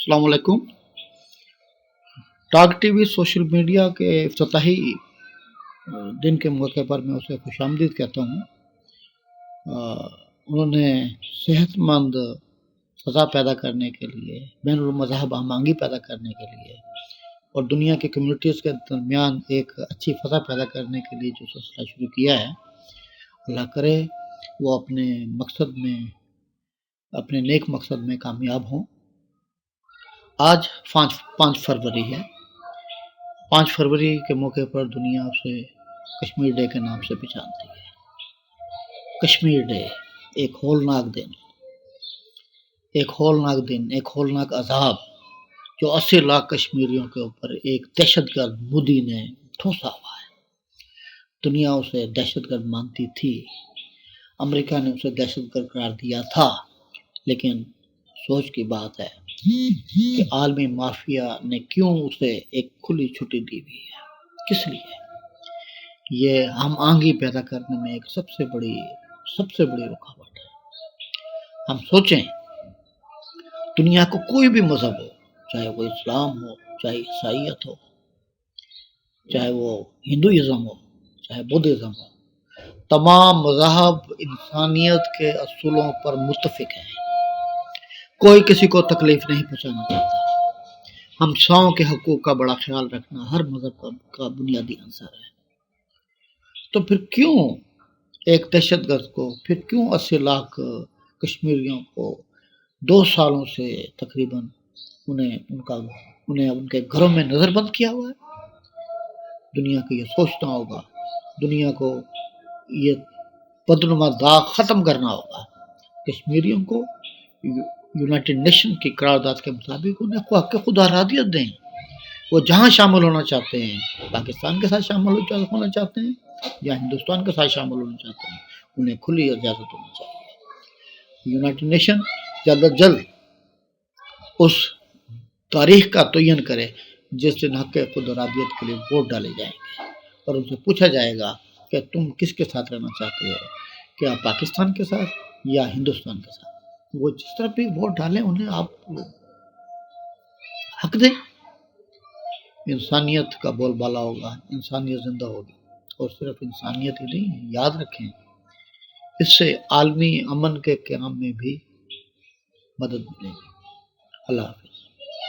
السلام علیکم۔ Talk T V social media کے افتتاحی دن کے موقع پر میں اسے خوش آمدید کہتا ہوں۔ انہوں نے صحت مند فضا پیدا کرنے کے لیے، بین المذہب ہم آہنگی پیدا کرنے کے لیے اور دنیا کی کمیونٹیز کے درمیان ایک اچھی فضا پیدا کرنے کے لیے جو سلسلہ شروع کیا ہے، اللہ کرے وہ اپنے نیک مقصد میں کامیاب ہوں۔ آج 5 فروری ہے۔ 5 فروری کے موقع پر دنیا اسے کشمیر ڈے کے نام سے بھی جانتی ہے۔ کشمیر ڈے ایک ہولناک دن، ایک ہولناک عذاب جو 80 لاکھ کشمیریوں کے اوپر ایک دہشت گرد مودی نے ٹھوسا ہوا ہے۔ دنیا اسے دہشت گرد مانتی تھی، امریکہ نے اسے دہشت گرد قرار دیا تھا، لیکن سوچ کی بات ہے کہ عالمی مافیا نے کیوں اسے ایک کھلی چھٹی دی ہوئی ہے، کس لیے؟ یہ ہم آہنگی پیدا کرنے میں ایک سب سے بڑی رکاوٹ ہے۔ ہم سوچیں، دنیا کو کوئی بھی مذہب ہو، چاہے وہ اسلام ہو، چاہے عیسائیت ہو، چاہے وہ ہندوازم ہو، چاہے بدھزم ہو، تمام مذاہب انسانیت کے اصولوں پر متفق ہیں۔ کوئی کسی کو تکلیف نہیں پہنچانا چاہتا۔ ہم ساؤں کے حقوق کا بڑا خیال رکھنا ہر مذہب کا بنیادی عنصر ہے۔ تو پھر کیوں ایک دہشت گرد کو، پھر کیوں 80 لاکھ کشمیریوں کو 2 سالوں سے تقریباً انہیں ان کے گھروں میں نظر بند کیا ہوا ہے؟ دنیا کو یہ سوچنا ہوگا، دنیا کو یہ بدنما داغ ختم کرنا ہوگا۔ کشمیریوں کو یونائٹڈ نیشن کی قرارداد کے مطابق انہیں حق خود ارادیت دیں۔ وہ جہاں شامل ہونا چاہتے ہیں، پاکستان کے ساتھ شامل ہونا چاہتے ہیں یا ہندوستان کے ساتھ شامل ہونا چاہتے ہیں، انہیں کھلی اجازت ہونی چاہیے۔ یونائٹڈ نیشن جلد از جلد اس تاریخ کا تعین کرے جس دن حق خود ارادیت کے لیے ووٹ ڈالے جائیں گے اور ان سے پوچھا جائے گا کہ تم کس کے ساتھ رہنا چاہتے ہو، کیا پاکستان کے ساتھ یا ہندوستان کے ساتھ؟ وہ جس طرح بھی ووٹ ڈالیں انہیں آپ حق دیں۔ انسانیت کا بول بالا ہوگا، انسانیت زندہ ہوگی، اور صرف انسانیت ہی نہیں، یاد رکھیں اس سے عالمی امن کے قیام میں بھی مدد ملے گی۔ اللہ حافظ۔